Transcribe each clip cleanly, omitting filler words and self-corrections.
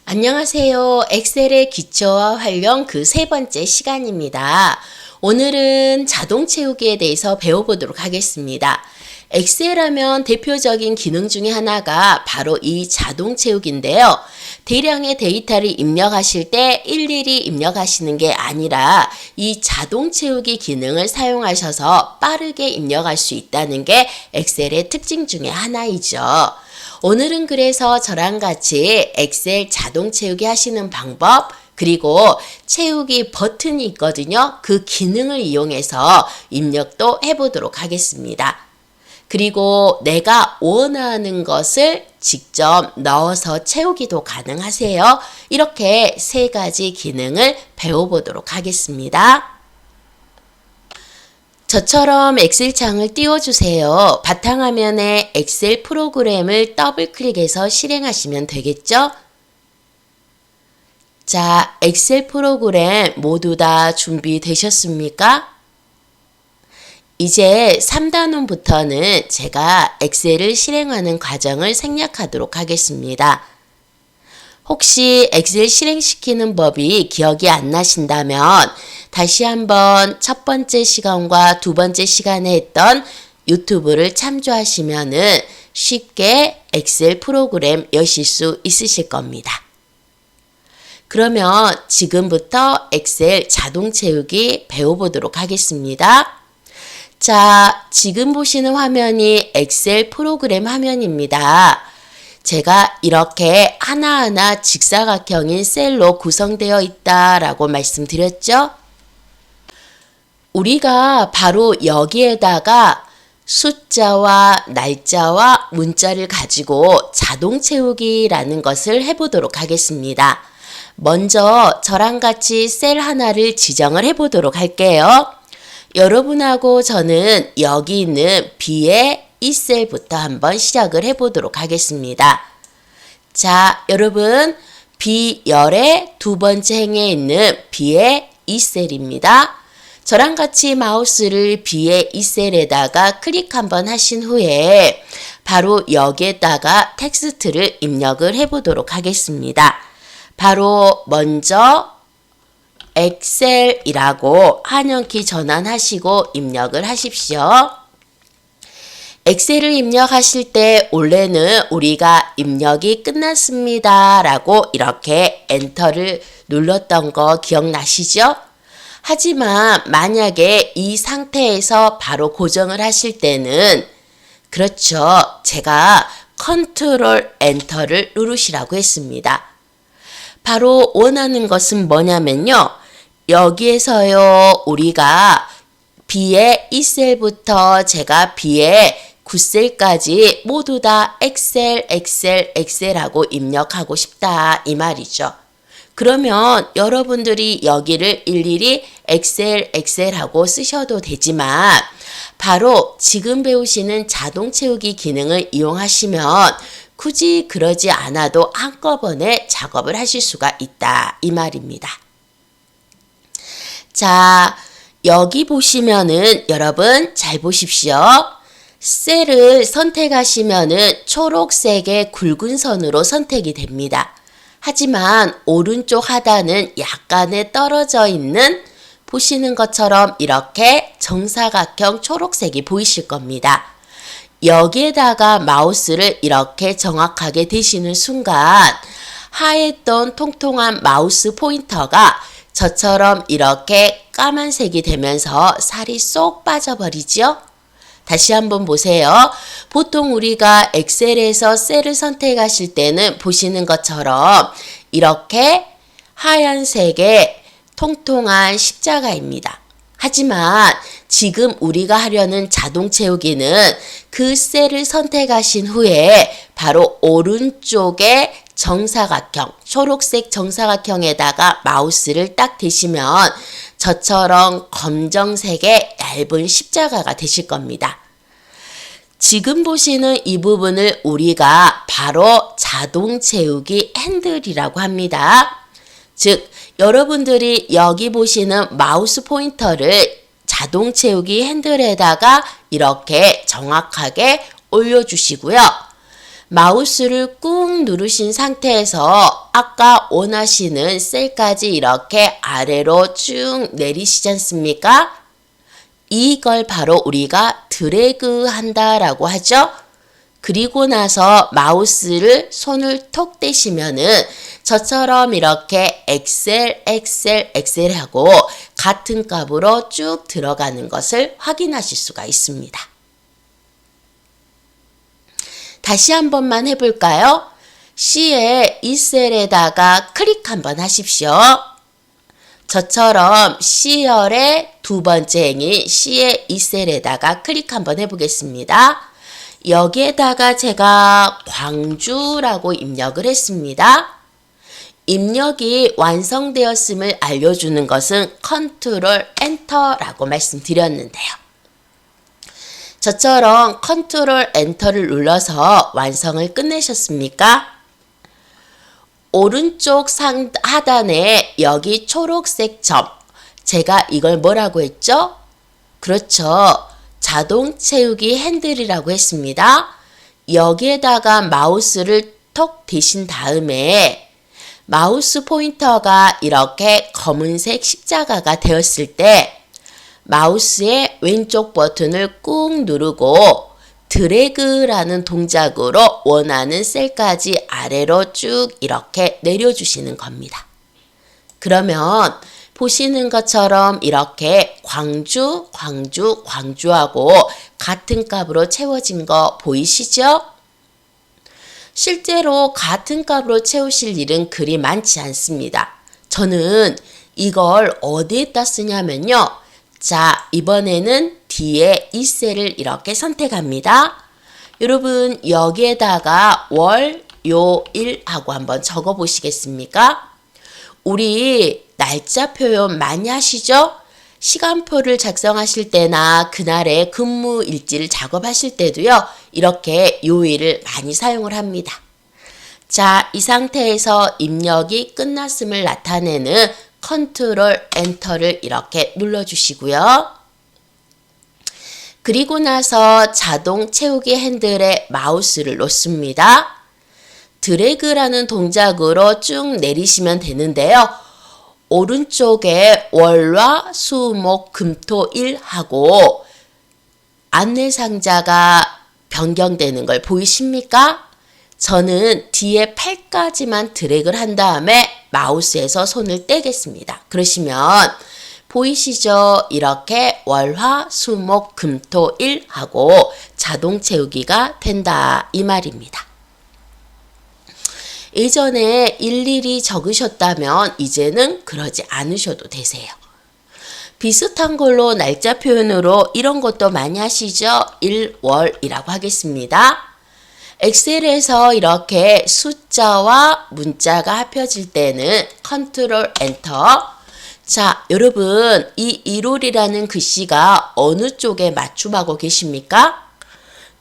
안녕하세요. 엑셀의 기초와 활용 그 세 번째 시간입니다. 오늘은 자동 채우기에 대해서 배워보도록 하겠습니다. 엑셀하면 대표적인 기능 중에 하나가 바로 이 자동 채우기인데요. 대량의 데이터를 입력하실 때 일일이 입력하시는 게 아니라 이 자동 채우기 기능을 사용하셔서 빠르게 입력할 수 있다는 게 엑셀의 특징 중에 하나이죠. 오늘은 그래서 저랑 같이 엑셀 자동 채우기 하시는 방법, 그리고 채우기 버튼이 있거든요. 그 기능을 이용해서 입력도 해보도록 하겠습니다. 그리고 내가 원하는 것을 직접 넣어서 채우기도 가능하세요. 이렇게 세 가지 기능을 배워보도록 하겠습니다. 저처럼 엑셀 창을 띄워주세요. 바탕화면에 엑셀 프로그램을 더블 클릭해서 실행하시면 되겠죠? 자, 엑셀 프로그램 모두 다 준비되셨습니까? 이제 3단원부터는 제가 엑셀을 실행하는 과정을 생략하도록 하겠습니다. 혹시 엑셀 실행시키는 법이 기억이 안 나신다면 다시 한번 첫 번째 시간과 두 번째 시간에 했던 유튜브를 참조하시면은 쉽게 엑셀 프로그램 여실 수 있으실 겁니다. 그러면 지금부터 엑셀 자동 채우기 배워보도록 하겠습니다. 자, 지금 보시는 화면이 엑셀 프로그램 화면입니다. 제가 이렇게 하나하나 직사각형인 셀로 구성되어 있다라고 말씀드렸죠? 우리가 바로 여기에다가 숫자와 날짜와 문자를 가지고 자동 채우기라는 것을 해보도록 하겠습니다. 먼저 저랑 같이 셀 하나를 지정을 해보도록 할게요. 여러분하고 저는 여기 있는 B의 이 셀부터 한번 시작을 해보도록 하겠습니다. 자, 여러분 B열의 두 번째 행에 있는 B의 이 셀입니다. 저랑 같이 마우스를 B의 이 셀에다가 클릭 한번 하신 후에 바로 여기에다가 텍스트를 입력을 해보도록 하겠습니다. 바로 먼저 엑셀이라고 한영키 전환하시고 입력을 하십시오. 엑셀을 입력하실 때 원래는 우리가 입력이 끝났습니다 라고 이렇게 엔터를 눌렀던 거 기억나시죠? 하지만 만약에 이 상태에서 바로 고정을 하실 때는 그렇죠. 제가 컨트롤 엔터를 누르시라고 했습니다. 바로 원하는 것은 뭐냐면요. 여기에서요. 우리가 B의 이 셀부터 제가 B의 9셀까지 모두 다 엑셀, 엑셀, 엑셀하고 입력하고 싶다 이 말이죠. 그러면 여러분들이 여기를 일일이 엑셀, 엑셀하고 쓰셔도 되지만 바로 지금 배우시는 자동 채우기 기능을 이용하시면 굳이 그러지 않아도 한꺼번에 작업을 하실 수가 있다 이 말입니다. 자, 여기 보시면은 여러분 잘 보십시오. 셀을 선택하시면은 초록색의 굵은 선으로 선택이 됩니다. 하지만 오른쪽 하단은 약간의 떨어져 있는 보시는 것처럼 이렇게 정사각형 초록색이 보이실 겁니다. 여기에다가 마우스를 이렇게 정확하게 대시는 순간 하였던 통통한 마우스 포인터가 저처럼 이렇게 까만색이 되면서 살이 쏙 빠져버리죠? 다시 한번 보세요. 보통 우리가 엑셀에서 셀을 선택하실 때는 보시는 것처럼 이렇게 하얀색의 통통한 십자가입니다. 하지만 지금 우리가 하려는 자동 채우기는 그 셀을 선택하신 후에 바로 오른쪽에 정사각형, 초록색 정사각형에다가 마우스를 딱 대시면 저처럼 검정색의 얇은 십자가가 되실 겁니다. 지금 보시는 이 부분을 우리가 바로 자동 채우기 핸들이라고 합니다. 즉, 여러분들이 여기 보시는 마우스 포인터를 자동 채우기 핸들에다가 이렇게 정확하게 올려주시고요. 마우스를 꾹 누르신 상태에서 아까 원하시는 셀까지 이렇게 아래로 쭉 내리시지 않습니까? 이걸 바로 우리가 드래그 한다라고 하죠. 그리고 나서 마우스를 손을 톡 대시면은 저처럼 이렇게 엑셀 하고 같은 값으로 쭉 들어가는 것을 확인하실 수가 있습니다. 다시 한 번만 해볼까요? C의 이 셀에다가 클릭 한번 하십시오. 저처럼 C열의 두 번째 행인 C의 이 셀에다가 클릭 한번 해보겠습니다. 여기에다가 제가 광주라고 입력을 했습니다. 입력이 완성되었음을 알려주는 것은 컨트롤 엔터라고 말씀드렸는데요. 저처럼 컨트롤 엔터를 눌러서 완성을 끝내셨습니까? 오른쪽 하단에 여기 초록색 점, 제가 이걸 뭐라고 했죠? 그렇죠. 자동 채우기 핸들이라고 했습니다. 여기에다가 마우스를 톡 대신 다음에 마우스 포인터가 이렇게 검은색 십자가가 되었을 때 마우스의 왼쪽 버튼을 꾹 누르고 드래그라는 동작으로 원하는 셀까지 아래로 쭉 이렇게 내려주시는 겁니다. 그러면 보시는 것처럼 이렇게 광주하고 같은 값으로 채워진 거 보이시죠? 실제로 같은 값으로 채우실 일은 그리 많지 않습니다. 저는 이걸 어디에다 쓰냐면요. 자, 이번에는 뒤에 이 셀을 이렇게 선택합니다. 여러분 여기에다가 월, 요, 일 하고 한번 적어 보시겠습니까? 우리 날짜 표현 많이 하시죠? 시간표를 작성하실 때나 그날의 근무 일지를 작업하실 때도요. 이렇게 요일을 많이 사용을 합니다. 자, 이 상태에서 입력이 끝났음을 나타내는 컨트롤 엔터를 이렇게 눌러주시고요. 그리고 나서 자동 채우기 핸들에 마우스를 놓습니다. 드래그라는 동작으로 쭉 내리시면 되는데요. 오른쪽에 월화 수목 금토 일 하고 안내 상자가 변경되는 걸 보이십니까? 저는 뒤에 8까지만 드래그를 한 다음에 마우스에서 손을 떼겠습니다. 그러시면 보이시죠? 이렇게 월화 수목 금토 일 하고 자동 채우기가 된다 이 말입니다. 예전에 일일이 적으셨다면 이제는 그러지 않으셔도 되세요. 비슷한 걸로 날짜 표현으로 이런 것도 많이 하시죠? 일월이라고 하겠습니다. 엑셀에서 이렇게 숫자와 문자가 합쳐질 때는 컨트롤 엔터. 자, 여러분 이 1월이라는 글씨가 어느 쪽에 맞춤하고 계십니까?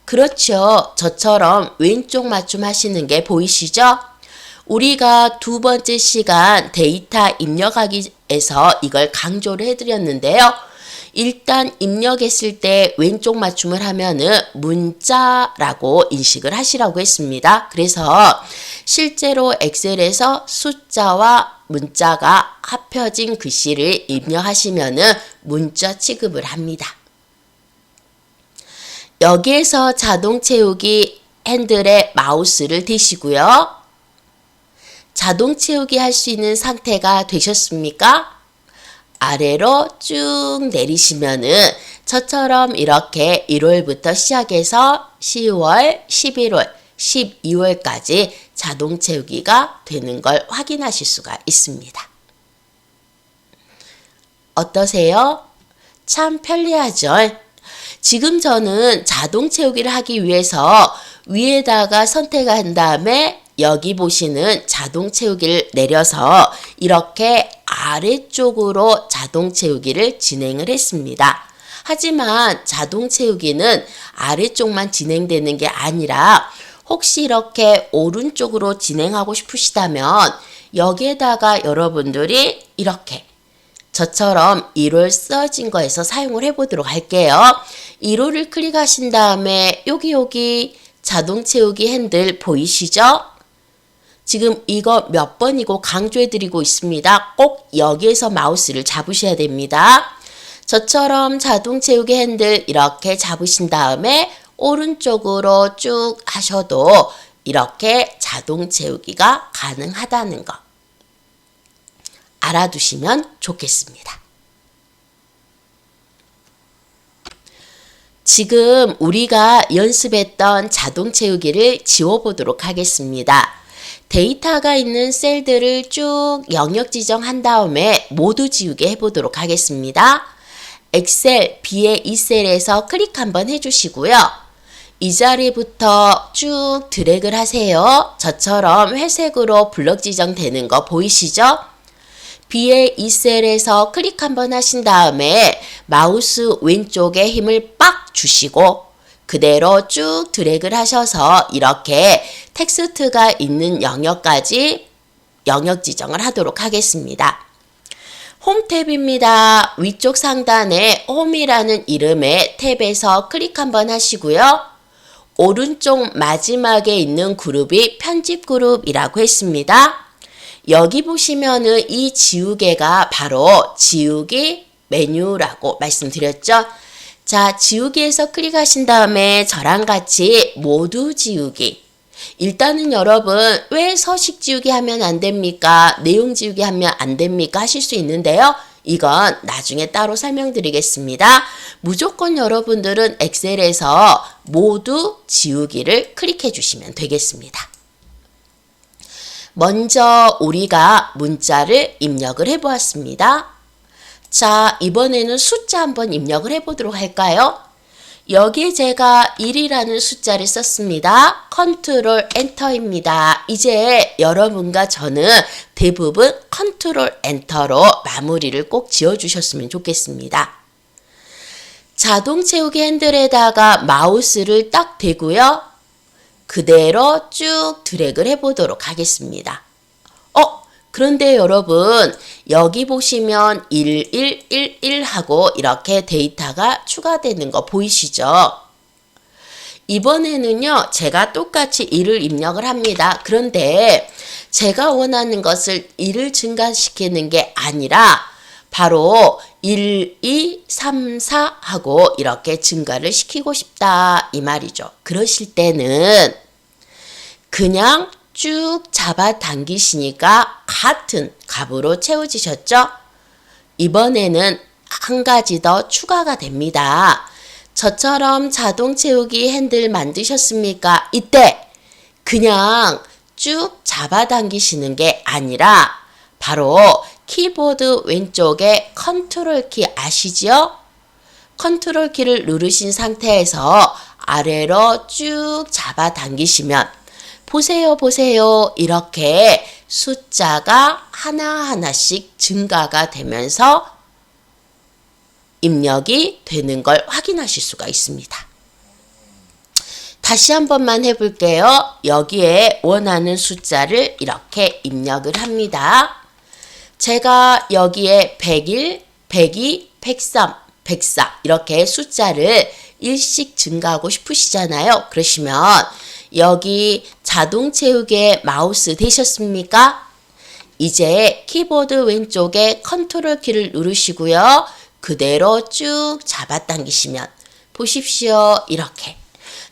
그렇죠. 저처럼 왼쪽 맞춤 하시는 게 보이시죠? 우리가 두 번째 시간 데이터 입력하기에서 이걸 강조를 해드렸는데요. 일단 입력했을 때 왼쪽 맞춤을 하면은 문자라고 인식을 하시라고 했습니다. 그래서 실제로 엑셀에서 숫자와 문자가 합쳐진 글씨를 입력하시면은 문자 취급을 합니다. 여기에서 자동 채우기 핸들에 마우스를 대시고요. 자동 채우기 할 수 있는 상태가 되셨습니까? 아래로 쭉 내리시면은 저처럼 이렇게 1월부터 시작해서 10월, 11월, 12월까지 자동 채우기가 되는 걸 확인하실 수가 있습니다. 어떠세요? 참 편리하죠? 지금 저는 자동 채우기를 하기 위해서 위에다가 선택을 한 다음에 여기 보시는 자동 채우기를 내려서 이렇게 아래쪽으로 자동 채우기를 진행을 했습니다. 하지만 자동 채우기는 아래쪽만 진행되는 게 아니라 혹시 이렇게 오른쪽으로 진행하고 싶으시다면 여기에다가 여러분들이 이렇게 저처럼 1월 써진 거에서 사용을 해보도록 할게요. 1호를 클릭하신 다음에 여기 자동 채우기 핸들 보이시죠? 지금 이거 몇 번이고 강조해드리고 있습니다. 꼭 여기에서 마우스를 잡으셔야 됩니다. 저처럼 자동 채우기 핸들 이렇게 잡으신 다음에 오른쪽으로 쭉 하셔도 이렇게 자동 채우기가 가능하다는 거 알아두시면 좋겠습니다. 지금 우리가 연습했던 자동 채우기를 지워보도록 하겠습니다. 데이터가 있는 셀들을 쭉 영역 지정한 다음에 모두 지우게 해보도록 하겠습니다. 엑셀 B의 이 셀에서 클릭 한번 해주시고요. 이 자리부터 쭉 드래그를 하세요. 저처럼 회색으로 블럭 지정되는 거 보이시죠? B의 이 셀에서 클릭 한번 하신 다음에 마우스 왼쪽에 힘을 빡 주시고 그대로 쭉 드래그를 하셔서 이렇게 텍스트가 있는 영역까지 영역 지정을 하도록 하겠습니다. 홈 탭입니다. 위쪽 상단에 홈이라는 이름의 탭에서 클릭 한번 하시고요. 오른쪽 마지막에 있는 그룹이 편집 그룹이라고 했습니다. 여기 보시면은 이 지우개가 바로 지우기 메뉴라고 말씀드렸죠. 자, 지우기에서 클릭하신 다음에 저랑 같이 모두 지우기. 일단은 여러분 왜 서식 지우기 하면 안 됩니까? 내용 지우기 하면 안 됩니까? 하실 수 있는데요. 이건 나중에 따로 설명드리겠습니다. 무조건 여러분들은 엑셀에서 모두 지우기를 클릭해 주시면 되겠습니다. 먼저 우리가 문자를 입력을 해보았습니다. 자, 이번에는 숫자 한번 입력을 해보도록 할까요? 여기에 제가 1이라는 숫자를 썼습니다. 컨트롤 엔터입니다. 이제 여러분과 저는 대부분 컨트롤 엔터로 마무리를 꼭 지어주셨으면 좋겠습니다. 자동 채우기 핸들에다가 마우스를 딱 대고요. 그대로 쭉 드래그를 해보도록 하겠습니다. 그런데 여러분 여기 보시면 1111 하고 이렇게 데이터가 추가되는 거 보이시죠? 이번에는요 제가 똑같이 1을 입력을 합니다. 그런데 제가 원하는 것을 1을 증가시키는 게 아니라 바로 1, 2, 3, 4 하고 이렇게 증가를 시키고 싶다 이 말이죠. 그러실 때는 그냥 쭉 잡아당기시니까 같은 값으로 채워지셨죠? 이번에는 한 가지 더 추가가 됩니다. 저처럼 자동 채우기 핸들 만드셨습니까? 이때 그냥 쭉 잡아당기시는 게 아니라 바로 키보드 왼쪽에 컨트롤 키 아시죠? 컨트롤 키를 누르신 상태에서 아래로 쭉 잡아당기시면 보세요. 이렇게 숫자가 하나하나씩 증가가 되면서 입력이 되는 걸 확인하실 수가 있습니다. 다시 한 번만 해볼게요. 여기에 원하는 숫자를 이렇게 입력을 합니다. 제가 여기에 101, 102, 103, 104 이렇게 숫자를 일씩 증가하고 싶으시잖아요. 그러시면 여기 자동 채우기에 마우스 되셨습니까? 이제 키보드 왼쪽에 컨트롤 키를 누르시고요. 그대로 쭉 잡아당기시면 보십시오. 이렇게.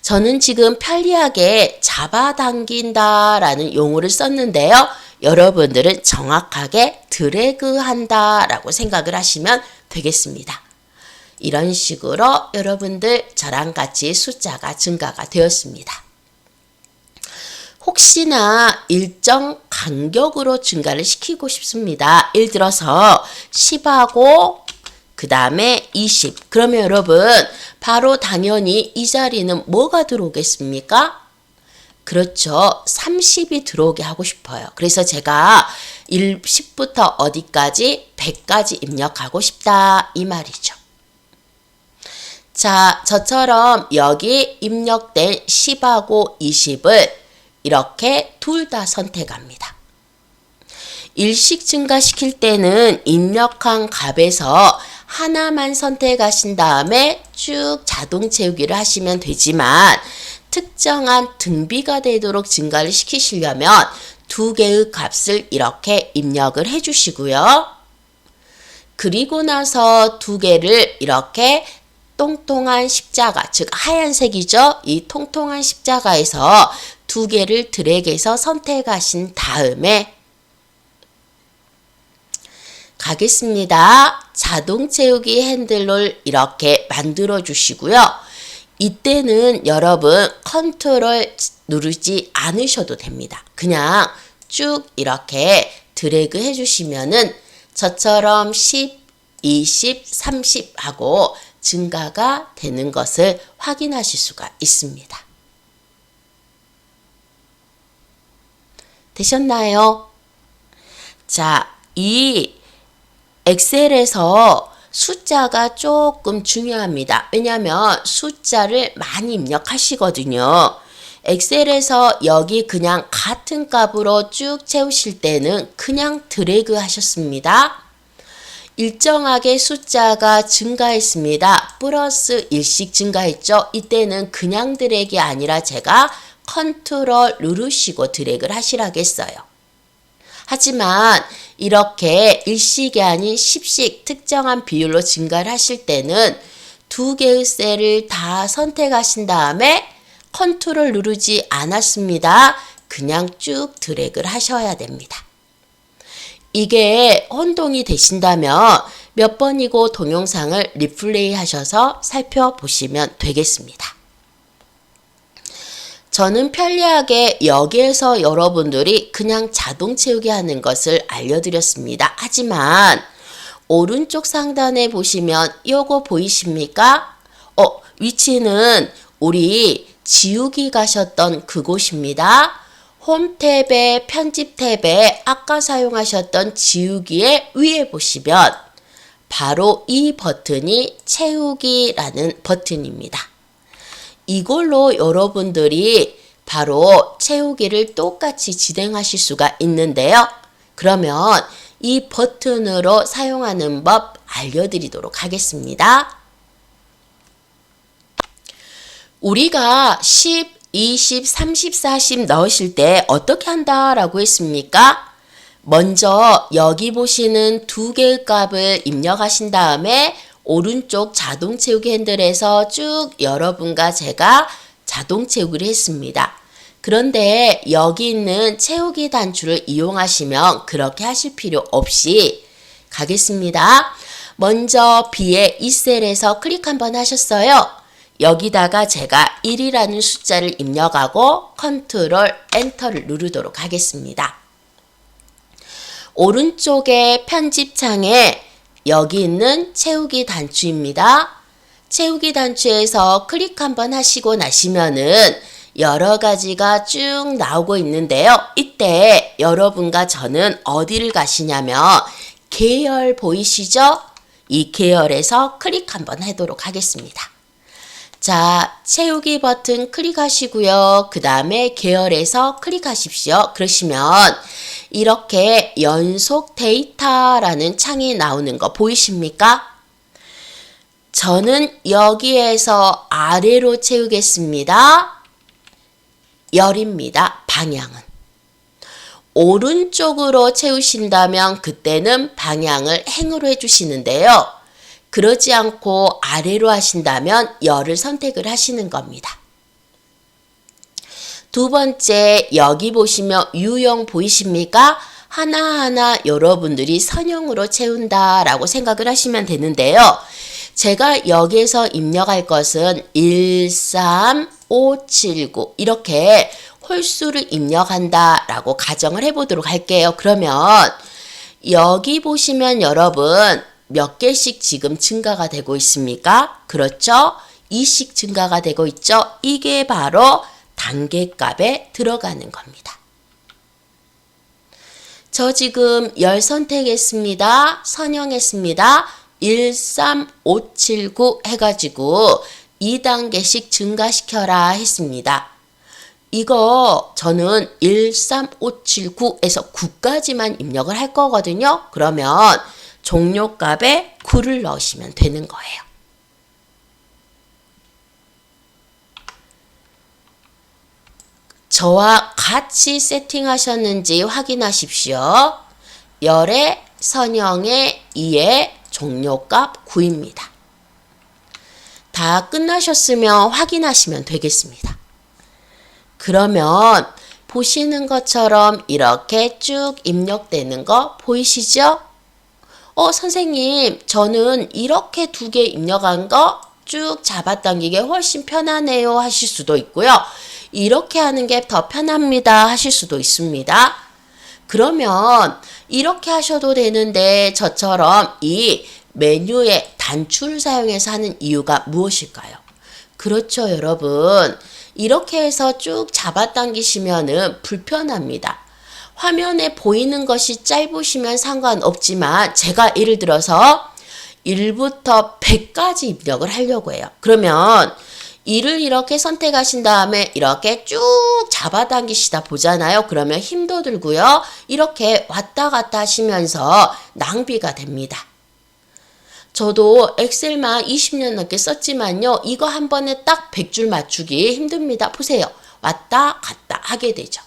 저는 지금 편리하게 잡아당긴다 라는 용어를 썼는데요. 여러분들은 정확하게 드래그 한다 라고 생각을 하시면 되겠습니다. 이런 식으로 여러분들 저랑 같이 숫자가 증가가 되었습니다. 혹시나 일정 간격으로 증가를 시키고 싶습니다. 예를 들어서 10하고 그 다음에 20. 그러면 여러분 바로 당연히 이 자리는 뭐가 들어오겠습니까? 그렇죠. 30이 들어오게 하고 싶어요. 그래서 제가 10부터 어디까지 100까지 입력하고 싶다 이 말이죠. 자, 저처럼 여기 입력된 10하고 20을 이렇게 둘 다 선택합니다. 일씩 증가시킬 때는 입력한 값에서 하나만 선택하신 다음에 쭉 자동 채우기를 하시면 되지만 특정한 등비가 되도록 증가를 시키시려면 두 개의 값을 이렇게 입력을 해주시고요. 그리고 나서 두 개를 이렇게 통통한 십자가, 즉 하얀색이죠. 이 통통한 십자가에서 두 개를 드래그해서 선택하신 다음에 가겠습니다. 자동 채우기 핸들을 이렇게 만들어 주시고요. 이때는 여러분 컨트롤 누르지 않으셔도 됩니다. 그냥 쭉 이렇게 드래그 해주시면은 저처럼 10, 20, 30 하고 증가가 되는 것을 확인하실 수가 있습니다. 되셨나요? 자, 이 엑셀에서 숫자가 조금 중요합니다. 왜냐하면 숫자를 많이 입력하시거든요. 엑셀에서 여기 그냥 같은 값으로 쭉 채우실 때는 그냥 드래그 하셨습니다. 일정하게 숫자가 증가했습니다. 플러스 1씩 증가했죠. 이때는 그냥 드래그가 아니라 제가 컨트롤 누르시고 드래그를 하시라겠어요. 하지만 이렇게 1식이 아닌 10식 특정한 비율로 증가를 하실 때는 두 개의 셀을 다 선택하신 다음에 컨트롤 누르지 않았습니다. 그냥 쭉 드래그를 하셔야 됩니다. 이게 혼동이 되신다면 몇 번이고 동영상을 리플레이 하셔서 살펴보시면 되겠습니다. 저는 편리하게 여기에서 여러분들이 그냥 자동 채우기 하는 것을 알려드렸습니다. 하지만 오른쪽 상단에 보시면 요거 보이십니까? 위치는 우리 지우기 가셨던 그곳입니다. 홈 탭에 편집 탭에 아까 사용하셨던 지우기의 위에 보시면 바로 이 버튼이 채우기라는 버튼입니다. 이걸로 여러분들이 바로 채우기를 똑같이 진행하실 수가 있는데요. 그러면 이 버튼으로 사용하는 법 알려드리도록 하겠습니다. 우리가 10, 20, 30, 40 넣으실 때 어떻게 한다라고 했습니까? 먼저 여기 보시는 두 개의 값을 입력하신 다음에 오른쪽 자동 채우기 핸들에서 쭉 여러분과 제가 자동 채우기를 했습니다. 그런데 여기 있는 채우기 단추를 이용하시면 그렇게 하실 필요 없이 가겠습니다. 먼저 B의 이 셀에서 클릭 한번 하셨어요. 여기다가 제가 1이라는 숫자를 입력하고 컨트롤 엔터를 누르도록 하겠습니다. 오른쪽에 편집창에 여기 있는 채우기 단추입니다. 채우기 단추에서 클릭 한번 하시고 나시면은 여러 가지가 쭉 나오고 있는데요. 이때 여러분과 저는 어디를 가시냐면 계열 보이시죠? 이 계열에서 클릭 한번 하도록 하겠습니다. 자, 채우기 버튼 클릭하시고요. 그 다음에 계열에서 클릭하십시오. 그러시면 이렇게 연속 데이터라는 창이 나오는 거 보이십니까? 저는 여기에서 아래로 채우겠습니다. 열입니다. 방향은. 오른쪽으로 채우신다면 그때는 방향을 행으로 해주시는데요. 그러지 않고 아래로 하신다면 열을 선택을 하시는 겁니다. 두 번째, 여기 보시면 유형 보이십니까? 하나하나 여러분들이 선형으로 채운다라고 생각을 하시면 되는데요. 제가 여기에서 입력할 것은 1, 3, 5, 7, 9 이렇게 홀수를 입력한다라고 가정을 해보도록 할게요. 그러면 여기 보시면 여러분 몇 개씩 지금 증가가 되고 있습니까? 그렇죠? 2씩 증가가 되고 있죠? 이게 바로 단계값에 들어가는 겁니다. 저 지금 열 선택했습니다. 선형했습니다. 1, 3, 5, 7, 9 해가지고 2단계씩 증가시켜라 했습니다. 이거 저는 13579에서 9까지만 입력을 할 거거든요. 그러면 종료값에 9를 넣으시면 되는 거예요. 저와 같이 세팅하셨는지 확인하십시오. 열의 선형의 2의 종료값 9입니다. 다 끝나셨으면 확인하시면 되겠습니다. 그러면 보시는 것처럼 이렇게 쭉 입력되는 거 보이시죠? 선생님, 저는 이렇게 2개 입력한 거 쭉 잡아당기게 훨씬 편하네요 하실 수도 있고요. 이렇게 하는 게 더 편합니다 하실 수도 있습니다. 그러면 이렇게 하셔도 되는데 저처럼 이 메뉴의 단추를 사용해서 하는 이유가 무엇일까요? 그렇죠, 여러분. 이렇게 해서 쭉 잡아당기시면은 불편합니다. 화면에 보이는 것이 짧으시면 상관없지만 제가 예를 들어서 1부터 100까지 입력을 하려고 해요. 그러면 1을 이렇게 선택하신 다음에 이렇게 쭉 잡아당기시다 보잖아요. 그러면 힘도 들고요. 이렇게 왔다 갔다 하시면서 낭비가 됩니다. 저도 엑셀만 20년 넘게 썼지만요. 이거 한 번에 딱 100줄 맞추기 힘듭니다. 보세요. 왔다 갔다 하게 되죠.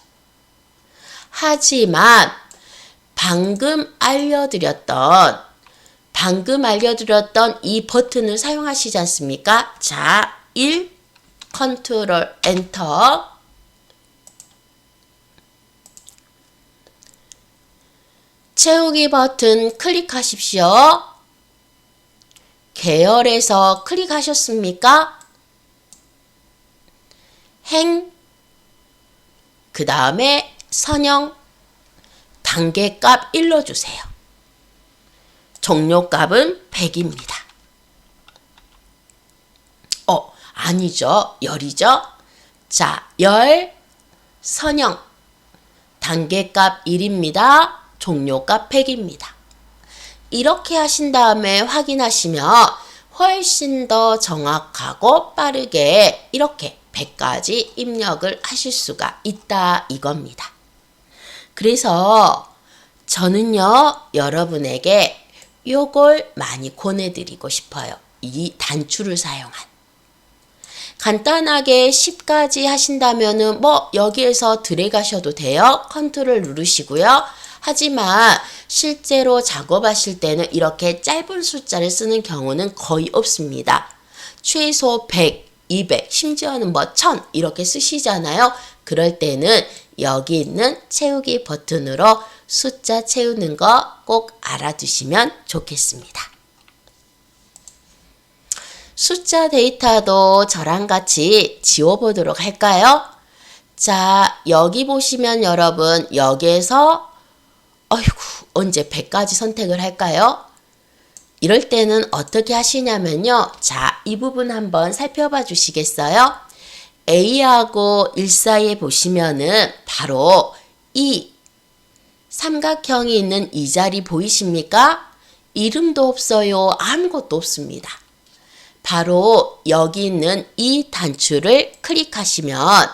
하지만 방금 알려드렸던 이 버튼을 사용하시지 않습니까? 자, 1, 컨트롤 엔터. 채우기 버튼 클릭하십시오. 계열에서 클릭하셨습니까? 행, 그 다음에 선형, 단계값 1로 주세요. 종료값은 100입니다. 아니죠. 열이죠. 자, 열, 선형, 단계값 1입니다. 종료값 100입니다. 이렇게 하신 다음에 확인하시면 훨씬 더 정확하고 빠르게 이렇게 100까지 입력을 하실 수가 있다 이겁니다. 그래서 저는요, 여러분에게 요걸 많이 권해드리고 싶어요. 이 단추를 사용한. 간단하게 10까지 하신다면은 여기에서 드래그하셔도 돼요. 컨트롤 누르시고요. 하지만 실제로 작업하실 때는 이렇게 짧은 숫자를 쓰는 경우는 거의 없습니다. 최소 100, 200, 심지어는 1000 이렇게 쓰시잖아요. 그럴 때는 여기 있는 채우기 버튼으로 숫자 채우는 거 꼭 알아두시면 좋겠습니다. 숫자 데이터도 저랑 같이 지워보도록 할까요? 자, 여기 보시면 여러분 여기에서 언제 100까지 선택을 할까요? 이럴 때는 어떻게 하시냐면요. 자, 이 부분 한번 살펴봐 주시겠어요? A하고 1 사이에 보시면은 바로 이 삼각형이 있는 이 자리 보이십니까? 이름도 없어요. 아무것도 없습니다. 바로 여기 있는 이 단추를 클릭하시면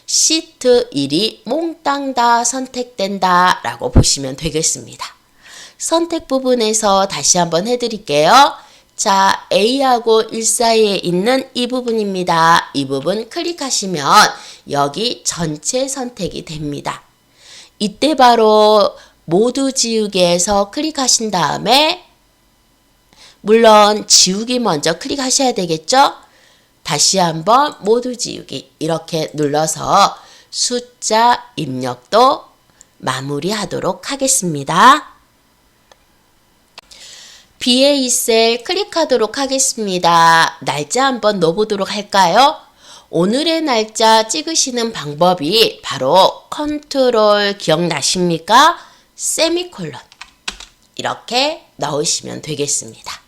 시트 1이 몽땅 다 선택된다 라고 보시면 되겠습니다. 선택 부분에서 다시 한번 해드릴게요. 자, A하고 1 사이에 있는 이 부분입니다. 이 부분 클릭하시면 여기 전체 선택이 됩니다. 이때 바로 모두 지우기에서 클릭하신 다음에 물론 지우기 먼저 클릭하셔야 되겠죠? 다시 한번 모두 지우기 이렇게 눌러서 숫자 입력도 마무리하도록 하겠습니다. BA 셀 클릭하도록 하겠습니다. 날짜 한번 넣어보도록 할까요? 오늘의 날짜 찍으시는 방법이 바로 컨트롤 기억나십니까? 세미콜론 이렇게 넣으시면 되겠습니다.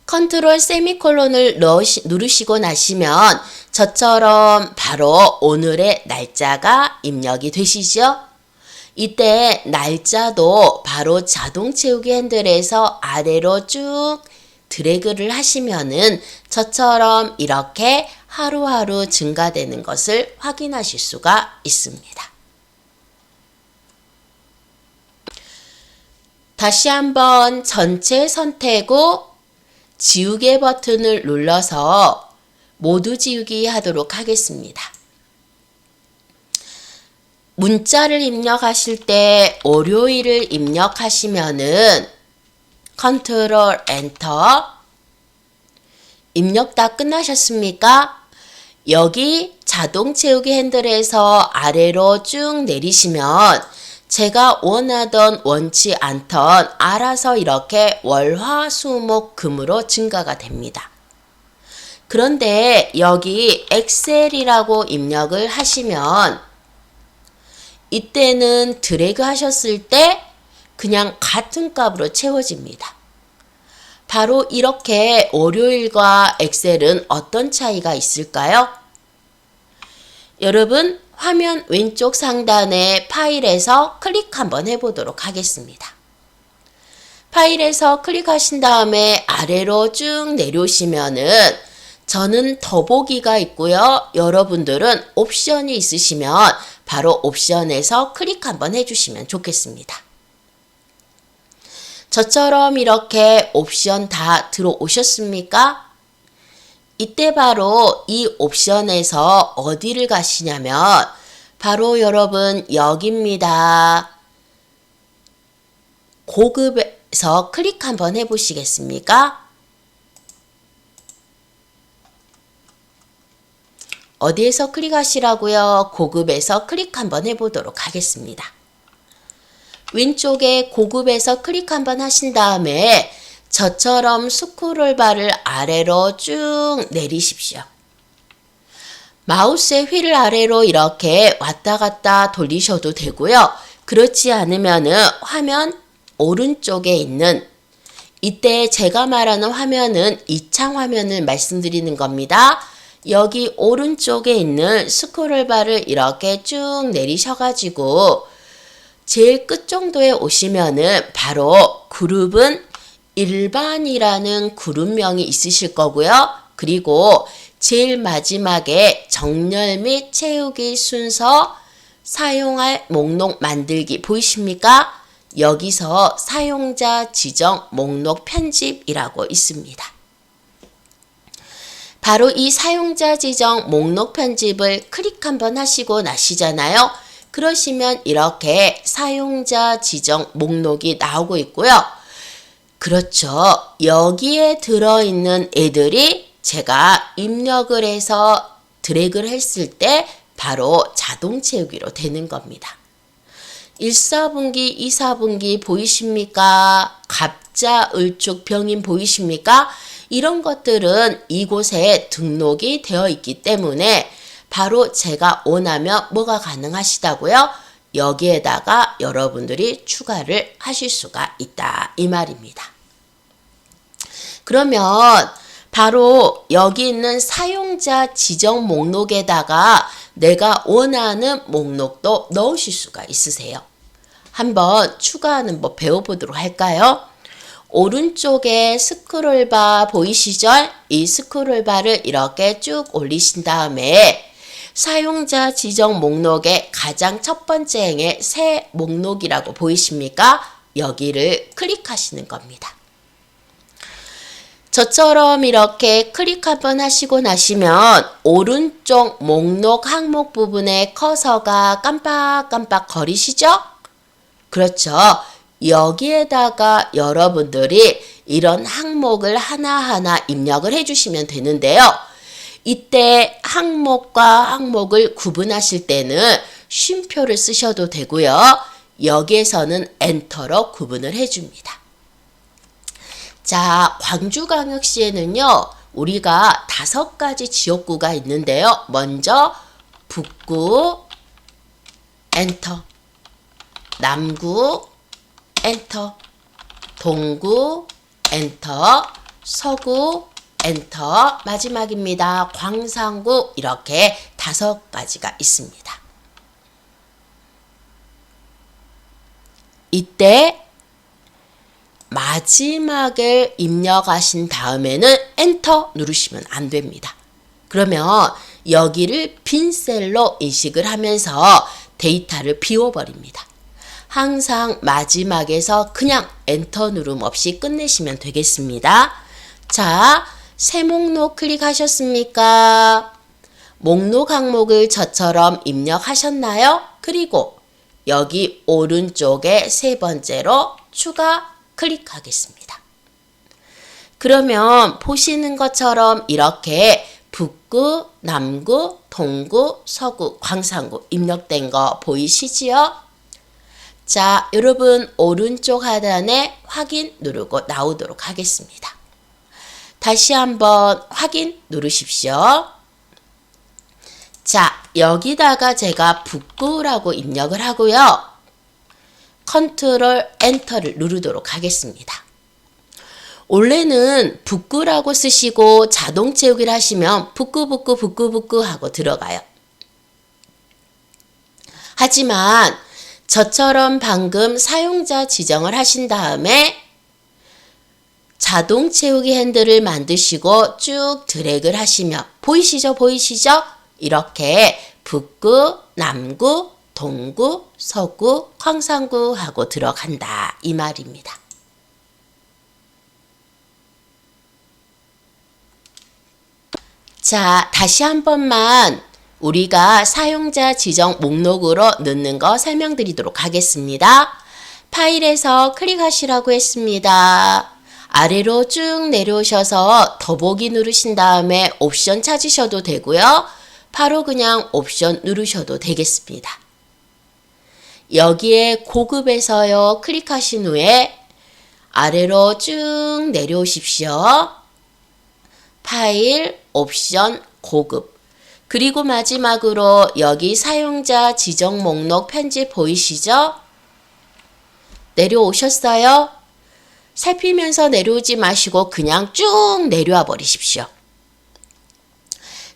컨트롤 세미콜론을 누르시고 나시면 저처럼 바로 오늘의 날짜가 입력이 되시죠? 이때 날짜도 바로 자동 채우기 핸들에서 아래로 쭉 드래그를 하시면은 저처럼 이렇게 하루하루 증가되는 것을 확인하실 수가 있습니다. 다시 한번 전체 선택 후 지우개 버튼을 눌러서 모두 지우기 하도록 하겠습니다. 문자를 입력하실 때 월요일을 입력하시면은 컨트롤 엔터. 입력 다 끝나셨습니까? 여기 자동 채우기 핸들에서 아래로 쭉 내리시면 제가 원하던 원치 않던 알아서 이렇게 월화수목금으로 증가가 됩니다. 그런데 여기 엑셀이라고 입력을 하시면 이때는 드래그 하셨을 때 그냥 같은 값으로 채워집니다. 바로 이렇게 월요일과 엑셀은 어떤 차이가 있을까요? 여러분, 화면 왼쪽 상단에 파일에서 클릭 한번 해보도록 하겠습니다. 파일에서 클릭하신 다음에 아래로 쭉 내려오시면은 저는 더보기가 있고요. 여러분들은 옵션이 있으시면 바로 옵션에서 클릭 한번 해주시면 좋겠습니다. 저처럼 이렇게 옵션 다 들어오셨습니까? 이때 바로 이 옵션에서 어디를 가시냐면 바로 여러분 여기입니다. 고급에서 클릭 한번 해보시겠습니까? 어디에서 클릭하시라고요? 고급에서 클릭 한번 해보도록 하겠습니다. 왼쪽에 고급에서 클릭 한번 하신 다음에 저처럼 스크롤바를 아래로 쭉 내리십시오. 마우스의 휠을 아래로 이렇게 왔다 갔다 돌리셔도 되고요. 그렇지 않으면은 화면 오른쪽에 있는 이때 제가 말하는 화면은 이 창 화면을 말씀드리는 겁니다. 여기 오른쪽에 있는 스크롤바를 이렇게 쭉 내리셔가지고 제일 끝 정도에 오시면은 바로 그룹은 일반이라는 그룹명이 있으실 거고요. 그리고 제일 마지막에 정렬 및 채우기 순서 사용할 목록 만들기 보이십니까? 여기서 사용자 지정 목록 편집이라고 있습니다. 바로 이 사용자 지정 목록 편집을 클릭 한번 하시고 나시잖아요. 그러시면 이렇게 사용자 지정 목록이 나오고 있고요. 그렇죠. 여기에 들어있는 애들이 제가 입력을 해서 드래그를 했을 때 바로 자동 채우기로 되는 겁니다. 1사분기, 2사분기 보이십니까? 갑자, 을축, 병인 보이십니까? 이런 것들은 이곳에 등록이 되어 있기 때문에 바로 제가 원하면 뭐가 가능하시다고요? 여기에다가 여러분들이 추가를 하실 수가 있다 이 말입니다. 그러면 바로 여기 있는 사용자 지정 목록에다가 내가 원하는 목록도 넣으실 수가 있으세요. 한번 추가하는 법 배워보도록 할까요? 오른쪽에 스크롤바 보이시죠? 이 스크롤바를 이렇게 쭉 올리신 다음에 사용자 지정 목록의 가장 첫 번째 행의 새 목록이라고 보이십니까? 여기를 클릭하시는 겁니다. 저처럼 이렇게 클릭 한번 하시고 나시면 오른쪽 목록 항목 부분에 커서가 깜빡깜빡 거리시죠? 그렇죠. 여기에다가 여러분들이 이런 항목을 하나하나 입력을 해주시면 되는데요. 이때 항목과 항목을 구분하실 때는 쉼표를 쓰셔도 되고요. 여기에서는 엔터로 구분을 해줍니다. 자, 광주광역시에는요. 우리가 5가지 지역구가 있는데요. 먼저 북구, 엔터, 남구, 엔터, 동구, 엔터, 서구, 엔터, 마지막입니다. 광산구 이렇게 5가지가 있습니다. 이때 마지막에 입력하신 다음에는 엔터 누르시면 안 됩니다. 그러면 여기를 빈 셀로 인식을 하면서 데이터를 비워버립니다. 항상 마지막에서 그냥 엔터 누름 없이 끝내시면 되겠습니다. 자, 새 목록 클릭하셨습니까? 목록 항목을 저처럼 입력하셨나요? 그리고 여기 오른쪽에 세 번째로 추가 클릭하겠습니다. 그러면 보시는 것처럼 이렇게 북구, 남구, 동구, 서구, 광산구 입력된 거 보이시지요? 자, 여러분 오른쪽 하단에 확인 누르고 나오도록 하겠습니다. 다시 한번 확인 누르십시오. 자, 여기다가 제가 북구라고 입력을 하고요. 컨트롤 엔터를 누르도록 하겠습니다. 원래는 북구라고 쓰시고 자동 채우기를 하시면 북구 하고 들어가요. 하지만 저처럼 방금 사용자 지정을 하신 다음에 자동 채우기 핸들을 만드시고 쭉 드래그를 하시면 보이시죠? 이렇게 북구, 남구, 동구, 서구, 광산구 하고 들어간다 이 말입니다. 자, 다시 한 번만 우리가 사용자 지정 목록으로 넣는 거 설명드리도록 하겠습니다. 파일에서 클릭하시라고 했습니다. 아래로 쭉 내려오셔서 더보기 누르신 다음에 옵션 찾으셔도 되고요. 바로 그냥 옵션 누르셔도 되겠습니다. 여기에 고급에서요 클릭하신 후에 아래로 쭉 내려오십시오. 파일, 옵션, 고급. 그리고 마지막으로 여기 사용자 지정 목록 편집 보이시죠? 내려오셨어요? 살피면서 내려오지 마시고 그냥 쭉 내려와 버리십시오.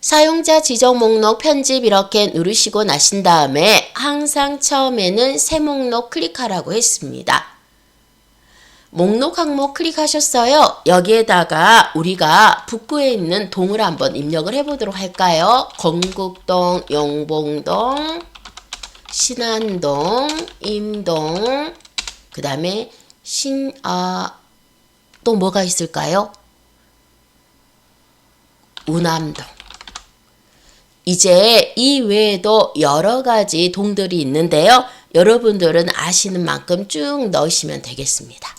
사용자 지정 목록 편집 이렇게 누르시고 나신 다음에 항상 처음에는 새 목록 클릭하라고 했습니다. 목록 항목 클릭하셨어요? 여기에다가 우리가 북구에 있는 동을 한번 입력을 해보도록 할까요? 건국동, 영봉동, 신안동, 임동, 그 다음에 또 뭐가 있을까요? 우남동. 이제 이 외에도 여러 가지 동들이 있는데요. 여러분들은 아시는 만큼 쭉 넣으시면 되겠습니다.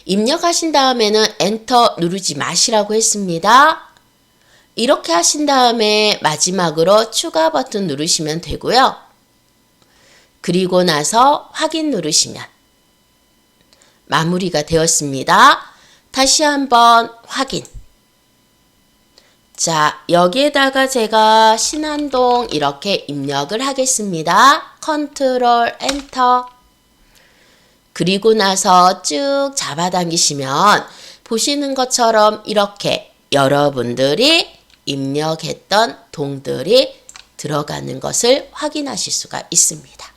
입력하신 다음에는 엔터 누르지 마시라고 했습니다. 이렇게 하신 다음에 마지막으로 추가 버튼 누르시면 되고요. 그리고 나서 확인 누르시면 마무리가 되었습니다. 다시 한번 확인. 자, 여기에다가 제가 신안동 이렇게 입력을 하겠습니다. 컨트롤 엔터. 그리고 나서 쭉 잡아당기시면 보시는 것처럼 이렇게 여러분들이 입력했던 동들이 들어가는 것을 확인하실 수가 있습니다.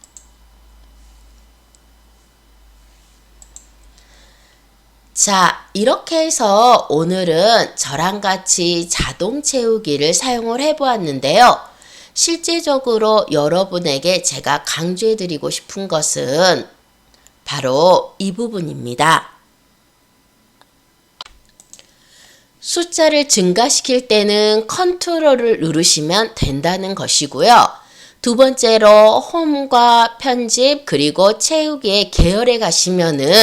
자, 이렇게 해서 오늘은 저랑 같이 자동 채우기를 사용을 해보았는데요. 실제적으로 여러분에게 제가 강조해드리고 싶은 것은 바로 이 부분입니다. 숫자를 증가시킬 때는 컨트롤을 누르시면 된다는 것이고요. 두 번째로 홈과 편집 그리고 채우기의 계열에 가시면은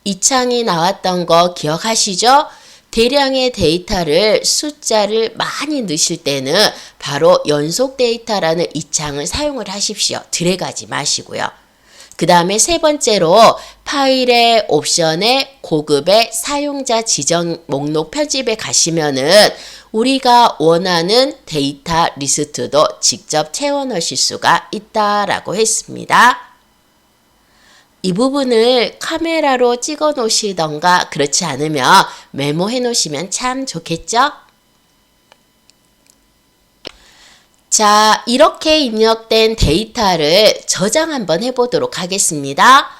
이 창이 나왔던 거 기억하시죠? 대량의 데이터를 숫자를 많이 넣으실 때는 바로 연속 데이터라는 이 창을 사용을 하십시오. 드래그하지 마시고요. 그 다음에 세 번째로 파일의 옵션에 고급의 사용자 지정 목록 편집에 가시면은 우리가 원하는 데이터 리스트도 직접 채워 넣으실 수가 있다라고 했습니다. 이 부분을 카메라로 찍어 놓으시던가 그렇지 않으면 메모해 놓으시면 참 좋겠죠? 자, 이렇게 입력된 데이터를 저장 한번 해보도록 하겠습니다.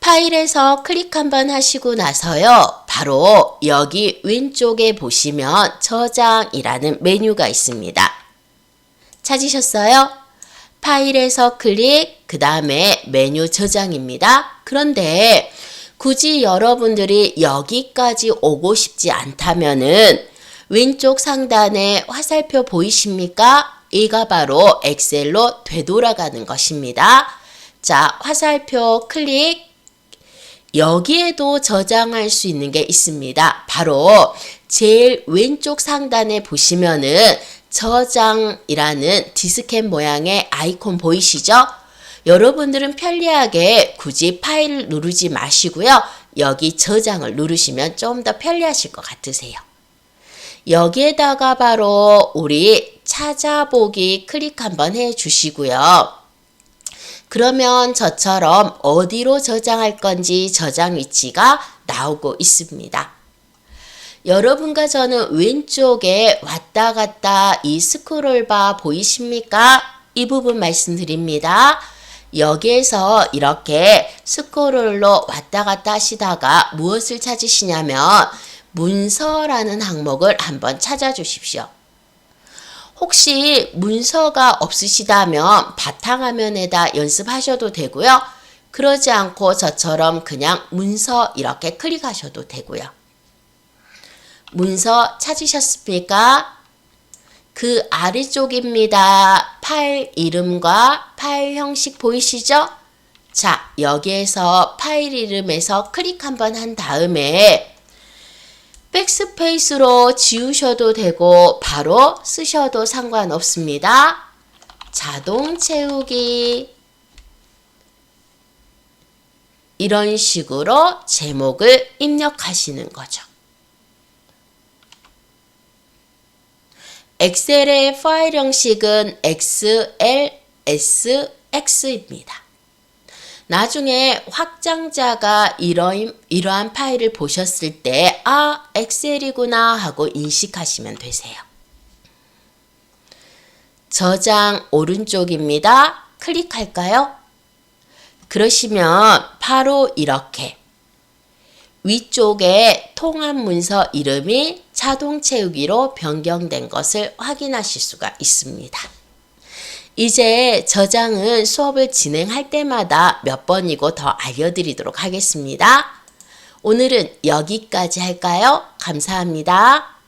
파일에서 클릭 한번 하시고 나서요. 바로 여기 왼쪽에 보시면 저장이라는 메뉴가 있습니다. 찾으셨어요? 파일에서 클릭, 그 다음에 메뉴 저장입니다. 그런데 굳이 여러분들이 여기까지 오고 싶지 않다면은 왼쪽 상단에 화살표 보이십니까? 이가 바로 엑셀로 되돌아가는 것입니다. 자, 화살표 클릭. 여기에도 저장할 수 있는 게 있습니다. 바로 제일 왼쪽 상단에 보시면은 저장이라는 디스켓 모양의 아이콘 보이시죠? 여러분들은 편리하게 굳이 파일을 누르지 마시고요. 여기 저장을 누르시면 좀 더 편리하실 것 같으세요. 여기에다가 바로 우리 찾아보기 클릭 한번 해 주시고요. 그러면 저처럼 어디로 저장할 건지 저장 위치가 나오고 있습니다. 여러분과 저는 왼쪽에 왔다 갔다 이 스크롤바 보이십니까? 이 부분 말씀드립니다. 여기에서 이렇게 스크롤로 왔다 갔다 하시다가 무엇을 찾으시냐면 문서라는 항목을 한번 찾아주십시오. 혹시 문서가 없으시다면 바탕화면에다 연습하셔도 되고요. 그러지 않고 저처럼 그냥 문서 이렇게 클릭하셔도 되고요. 문서 찾으셨습니까? 그 아래쪽입니다. 파일 이름과 파일 형식 보이시죠? 자, 여기에서 파일 이름에서 클릭 한번 한 다음에 백스페이스로 지우셔도 되고 바로 쓰셔도 상관없습니다. 자동 채우기. 이런 식으로 제목을 입력하시는 거죠. 엑셀의 파일 형식은 XLSX입니다. 나중에 확장자가 이러한 파일을 보셨을 때 엑셀이구나 하고 인식하시면 되세요. 저장 오른쪽입니다. 클릭할까요? 그러시면 바로 이렇게 위쪽에 통합 문서 이름이 자동 채우기로 변경된 것을 확인하실 수가 있습니다. 이제 저장은 수업을 진행할 때마다 몇 번이고 더 알려드리도록 하겠습니다. 오늘은 여기까지 할까요? 감사합니다.